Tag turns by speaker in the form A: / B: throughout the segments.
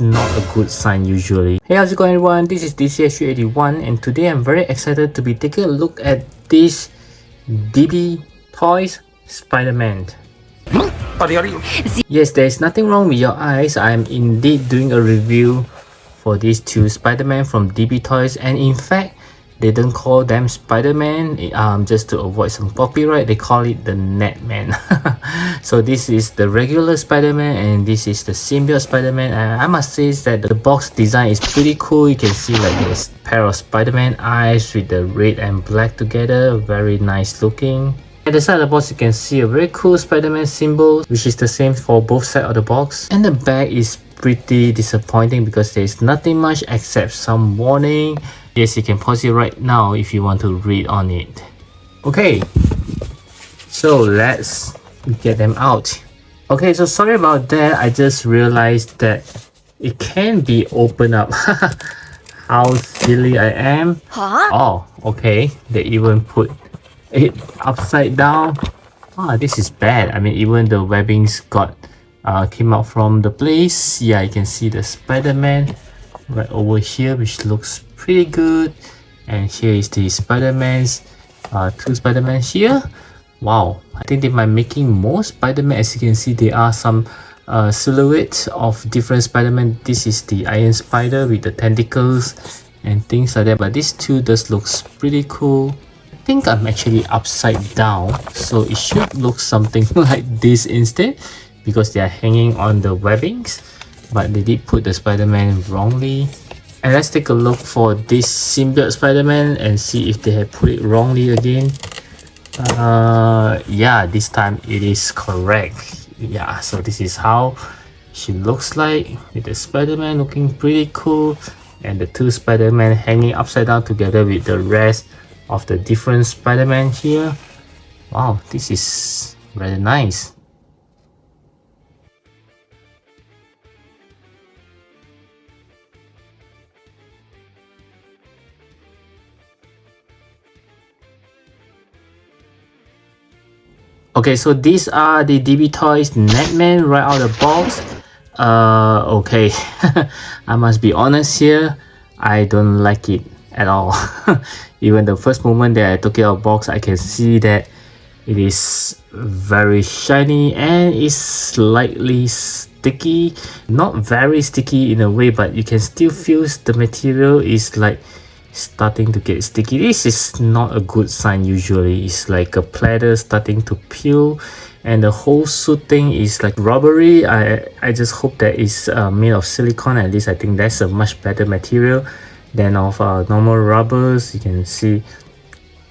A: not a good sign usually. Hey, how's it going everyone? This is DCSU81 and today I'm very excited to be taking a look at this DB Toys Spider-Man. Yes, there's nothing wrong with your eyes. I'm indeed doing a review for these two Spider-Man from DB Toys, and in fact they don't call them Spider-Man, just to avoid some copyright, they call it the Netman. So this is the regular Spider-Man and this is the Symbiote Spider-Man, and I must say that the box design is pretty cool. You can see like this pair of Spider-Man eyes with the red and black together, very nice looking. At the side of the box you can see a very cool Spider-Man symbol, which is the same for both sides of the box. And the back is pretty disappointing because there is nothing much except some warning. Yes, you can pause it right now if you want to read on it. Okay, so let's get them out. Okay, so sorry about that. I just realized that it can be opened up. How silly I am.
B: Huh?
A: Oh, okay. They even put it upside down. Ah, this is bad. I mean, even the webbings came out from the place. Yeah, you can see the Spider-Man right over here, which looks pretty good. And here is the Spider-Man's two Spider-Man here. Wow, I think they might making more Spider-Man. As you can see, there are some silhouettes of different Spider-Man. This is the Iron Spider with the tentacles and things like that, but these two does looks pretty cool. I think I'm actually upside down, so it should look something like this instead, because they are hanging on the webbings, but they did put the Spider-Man wrongly. And let's take a look for this Symbiote Spider-Man and see if they have put it wrongly again. Yeah, this time it is correct. Yeah, so this is how she looks like, with the Spider-Man looking pretty cool and the two Spider-Man hanging upside down together with the rest of the different Spider-Man here. Wow, this is rather nice. Okay, so these are the DB Toys Netman right out of the box. Okay, I must be honest here, I don't like it at all. Even the first moment that I took it out of the box, I can see that it is very shiny and is slightly sticky. Not very sticky in a way, but you can still feel the material is like starting to get sticky. This is not a good sign usually. It's like a platter starting to peel, and the whole suit thing is like rubbery. I just hope that it's made of silicone. At least I think that's a much better material than of normal rubbers. You can see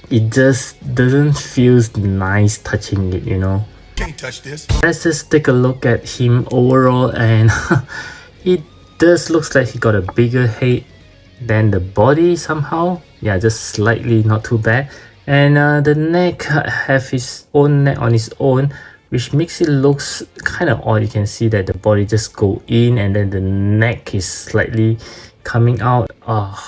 A: it just doesn't feel nice touching it, you know.
C: Can't touch this.
A: Let's just take a look at him overall, and it does looks like he got a bigger head than the body somehow. Yeah, just slightly, not too bad. And the neck have his own neck on its own, which makes it looks kind of odd. You can see that the body just go in and then the neck is slightly coming out. Oh,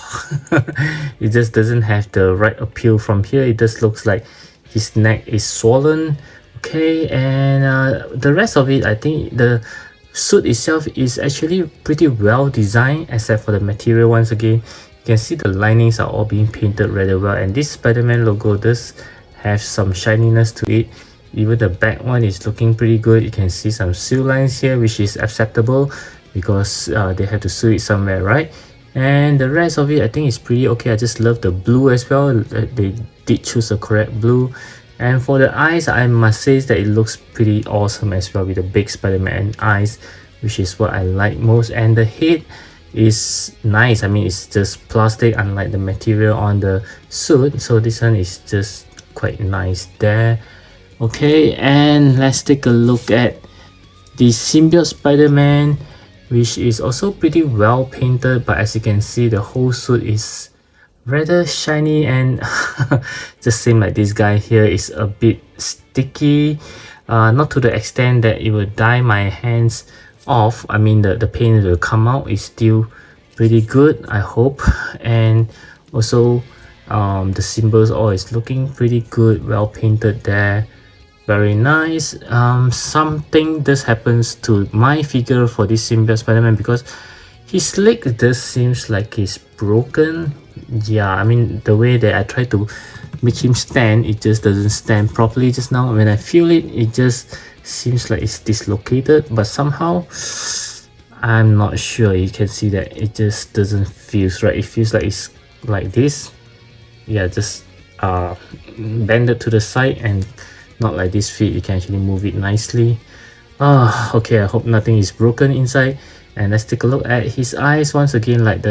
A: it just doesn't have the right appeal from here. It just looks like his neck is swollen. Okay, and the rest of it, I think the suit itself is actually pretty well designed, except for the material. Once again, you can see the linings are all being painted rather well, and this Spider-Man logo does have some shininess to it. Even the back one is looking pretty good. You can see some seal lines here, which is acceptable because they have to sew it somewhere, right? And the rest of it I think is pretty okay. I just love the blue as well. They did choose the correct blue. And for the eyes, I must say that it looks pretty awesome as well, with the big Spider-Man eyes, which is what I like most. And the head is nice. I mean, it's just plastic, unlike the material on the suit. So this one is just quite nice there. Okay, and let's take a look at the Symbiote Spider-Man, which is also pretty well painted. But as you can see, the whole suit is rather shiny, and just same like this guy here is a bit sticky, not to the extent that it will dye my hands off. I mean, the paint will come out is still pretty good, I hope. And also the symbols all is looking pretty good, well painted there, very nice. Something this happens to my figure for this Symbiote Spider-Man, because His leg does seems like it's broken. Yeah, I mean the way that I try to make him stand, it just doesn't stand properly just now. When I feel it, it just seems like it's dislocated, but somehow I'm not sure. You can see that it just doesn't feel right. It feels like it's like this. Yeah, just bend it to the side and not like this feet. You can actually move it nicely. Okay, I hope nothing is broken inside. And let's take a look at his eyes once again. Like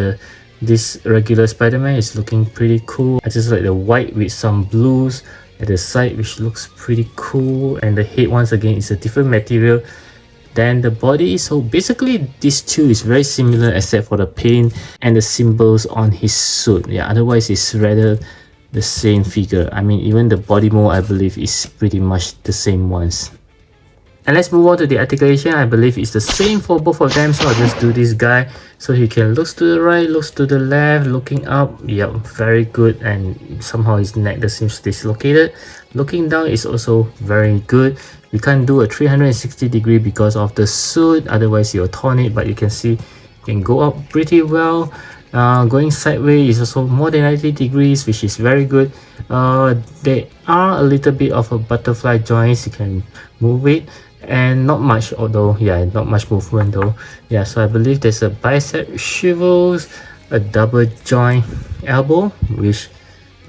A: this regular Spider-Man is looking pretty cool. I just like the white with some blues at the side, which looks pretty cool. And the head once again is a different material than the body. So basically these two is very similar except for the paint and the symbols on his suit. Yeah, otherwise it's rather the same figure. I mean, even the body mold I believe is pretty much the same ones. And let's move on to the articulation. I believe it's the same for both of them, so I'll just do this guy so he can look to the right, looks to the left, looking up. Yep, very good. And somehow his neck just seems dislocated. Looking down is also very good. You can't do a 360 degree because of the suit, otherwise you'll torn it, but you can see you can go up pretty well. Going sideways is also more than 90 degrees, which is very good. There are a little bit of a butterfly joints, you can move it, and not much, although yeah, not much movement though. Yeah, so I believe there's a bicep shovels, a double joint elbow, which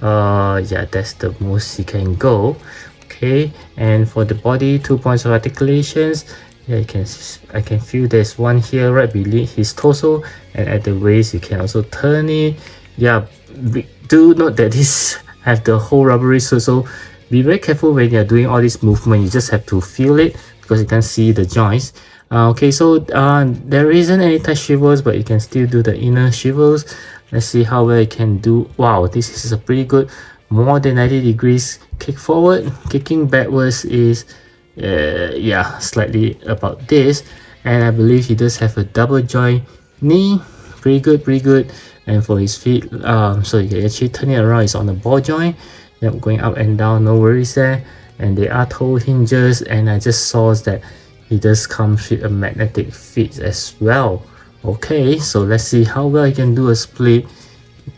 A: yeah, that's the most you can go. Okay, and for the body, 2 points of articulations. Yeah, I can feel there's one here right beneath his torso, and at the waist you can also turn it. Yeah, do note that this have the whole rubbery suit, so be very careful when you're doing all this movement. You just have to feel it because you can see the joints. Okay, so there isn't any tight shivers, but you can still do the inner shivers. Let's see how well you can do. Wow, this is a pretty good more than 90 degrees kick forward. Kicking backwards is yeah, slightly about this. And I believe he does have a double joint knee. Pretty good, pretty good. And for his feet, so you can actually turn it around, it's on the ball joint. Yep, going up and down, no worries there. And they are toe hinges, and I just saw that he does come with a magnetic fit as well. Okay, so let's see how well you can do a split.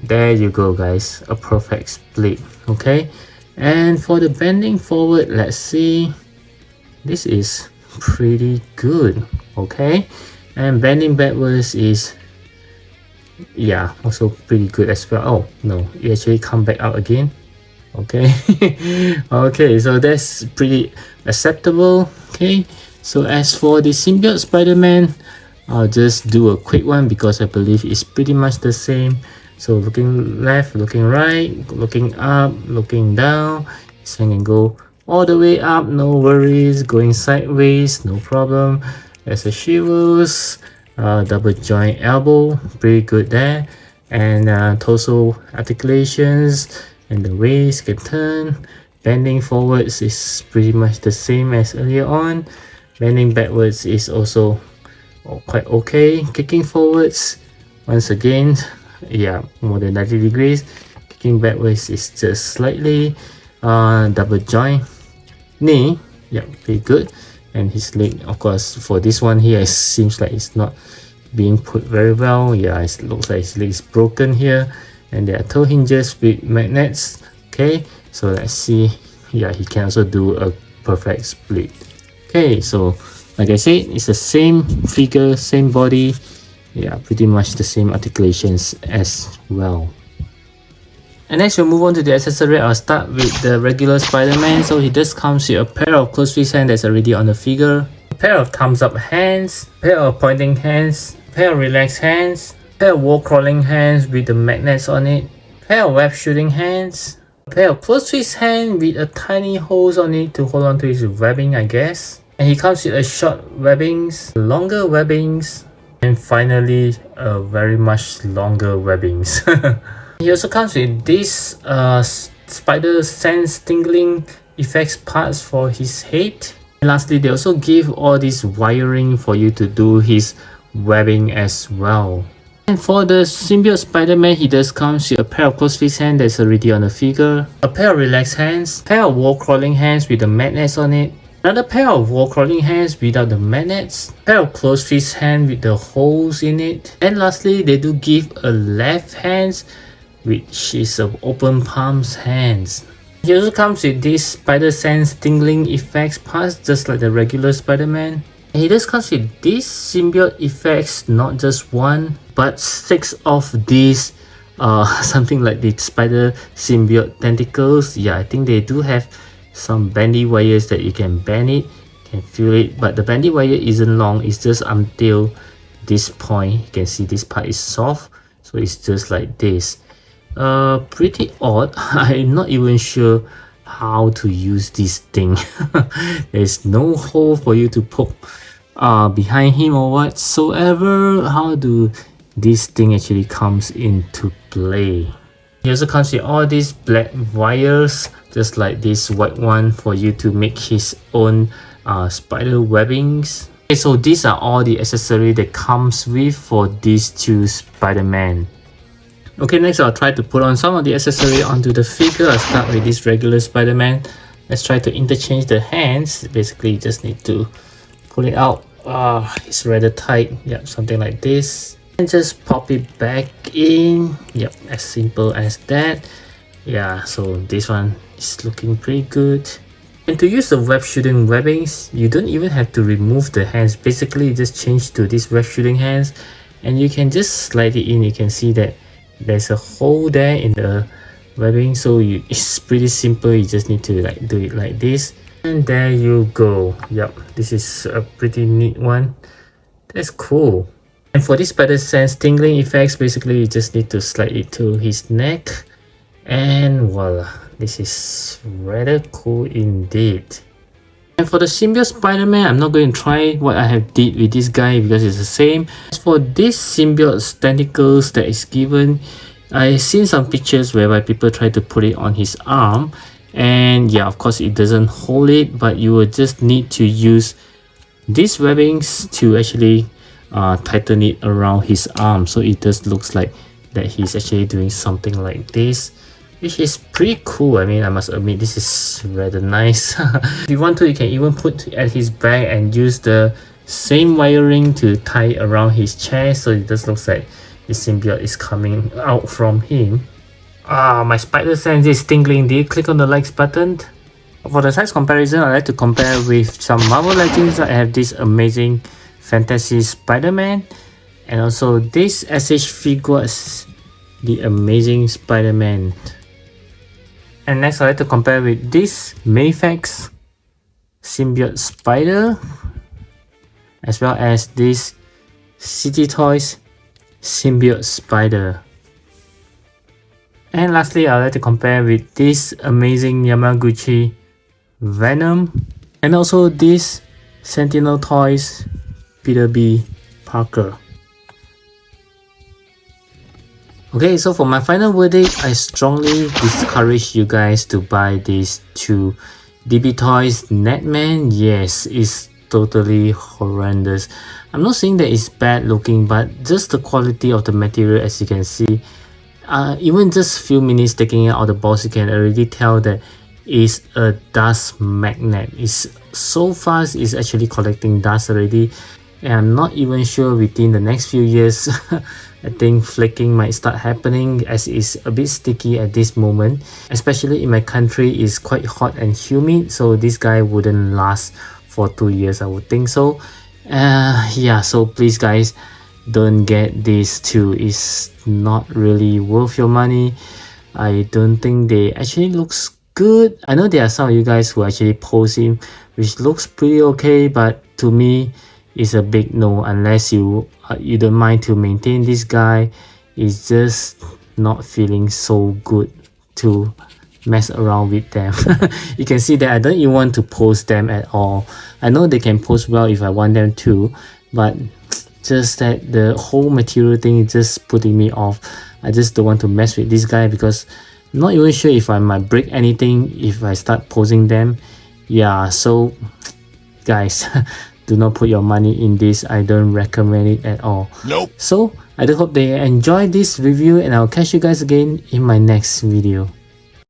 A: There you go guys, a perfect split. Okay, and for the bending forward, let's see. This is pretty good. Okay, and bending backwards is yeah, also pretty good as well. Oh no, it actually come back out again. Okay. Okay, so that's pretty acceptable. Okay, so as for the Symbiote Spider-Man, I'll just do a quick one because I believe it's pretty much the same. So looking left, looking right, looking up, looking down. So you can go all the way up, no worries. Going sideways, no problem. There's a shivers, double joint elbow, pretty good there. And torso articulations, and the waist can turn. Bending forwards is pretty much the same as earlier on. Bending backwards is also quite okay. Kicking forwards, once again, yeah, more than 90 degrees. Kicking backwards is just slightly. Double joint knee, yeah, pretty good. And his leg, of course, for this one here, it seems like it's not being put very well. Yeah, it looks like his leg is broken here. And there are toe hinges with magnets. Okay, so let's see. Yeah, he can also do a perfect split. Okay, so like I said, it's the same figure, same body. Yeah, pretty much the same articulations as well. And next we'll move on to the accessory. I'll start with the regular Spider-Man. So he just comes with a pair of closed fist hands that's already on the figure, a pair of thumbs up hands, a pair of pointing hands, a pair of relaxed hands, a pair of wall crawling hands with the magnets on it, a pair of web shooting hands, a pair of closed fist hand with a tiny holes on it to hold on to his webbing, I guess. And he comes with a short webbings, longer webbings, and finally a very much longer webbings. He also comes with this spider sense tingling effects parts for his head. And lastly, they also give all this wiring for you to do his webbing as well. And for the Symbiote Spider-Man, he does come with a pair of closed fist hands that's already on the figure, a pair of relaxed hands, a pair of wall crawling hands with the magnets on it, Another pair of wall crawling hands without the magnets, pair of closed fist hand with the holes in it, and lastly they do give a left hand which is of open palms hands. It also comes with this spider sense tingling effects parts just like the regular Spider-Man. And it does comes with these symbiote effects, not just one but 6 of these something like the spider symbiote tentacles. Yeah, I think they do have some bendy wires that you can bend it, can feel it, but the bendy wire isn't long, it's just until this point. You can see this part is soft, so it's just like this. Pretty odd. I'm not even sure how to use this thing. There's no hole for you to poke behind him or whatsoever. How do this thing actually comes into play? It also comes with all these black wires, just like this white one, for you to make his own spider webbings. Okay, so these are all the accessories that comes with for these two Spider-Man. Okay, next I'll try to put on some of the accessory onto the figure. I'll start with this regular Spider-Man. Let's try to interchange the hands. Basically, you just need to pull it out. It's rather tight. Yep, something like this. And just pop it back in. Yep, as simple as that. Yeah, so this one is looking pretty good. And to use the web shooting webbings, you don't even have to remove the hands. Basically, you just change to these web shooting hands and you can just slide it in. You can see that there's a hole there in the webbing, so it's pretty simple. You just need to like do it like this, and there you go. Yep, this is a pretty neat one. That's cool. And for this spider sense tingling effects, basically you just need to slide it to his neck, and voila, this is rather cool indeed. And for the symbiote Spider-Man, I'm not going to try what I have did with this guy because it's the same. As for this symbiote tentacles that is given, I've seen some pictures whereby people try to put it on his arm, and yeah, of course it doesn't hold it, but you will just need to use these webbings to actually tighten it around his arm, so it just looks like that he's actually doing something like this, which is pretty cool. I mean, I must admit, this is rather nice. If you want to, you can even put at his back and use the same wiring to tie around his chest, so it just looks like the symbiote is coming out from him. My spider sense is tingling. Did you click on the likes button? For the size comparison, I like to compare with some Marvel Legends. I have this amazing fantasy Spider-Man, and also this SH figures, the amazing Spider-Man. And next I like to compare with this Mayfax symbiote spider, as well as this City Toys symbiote spider. And lastly, I like to compare with this amazing Yamaguchi Venom, and also this Sentinel Toys Peter B. Parker. Okay, so for my final verdict, I strongly discourage you guys to buy these two DB Toys Netman. Yes, it's totally horrendous. I'm not saying that it's bad looking, but just the quality of the material, as you can see, even just few minutes taking it out of the box, you can already tell that it's a dust magnet. It's so fast, it's actually collecting dust already, and I'm not even sure within the next few years I think flaking might start happening, as it's a bit sticky at this moment. Especially in my country, it's quite hot and humid, so this guy wouldn't last for 2 years, I would think so. Yeah, so please guys, don't get these two. It's not really worth your money. I don't think they actually looks good. I know there are some of you guys who actually post him, which looks pretty okay, but to me it's a big no. Unless you don't mind to maintain this guy, it's just not feeling so good to mess around with them. You can see that I don't even want to post them at all. I know they can post well if I want them to, but just that the whole material thing is just putting me off. I just don't want to mess with this guy because I'm not even sure if I might break anything if I start posing them. Yeah, so guys, do not put your money in this. I don't recommend it at all. Nope. So I do hope they enjoyed this review, and I'll catch you guys again in my next video.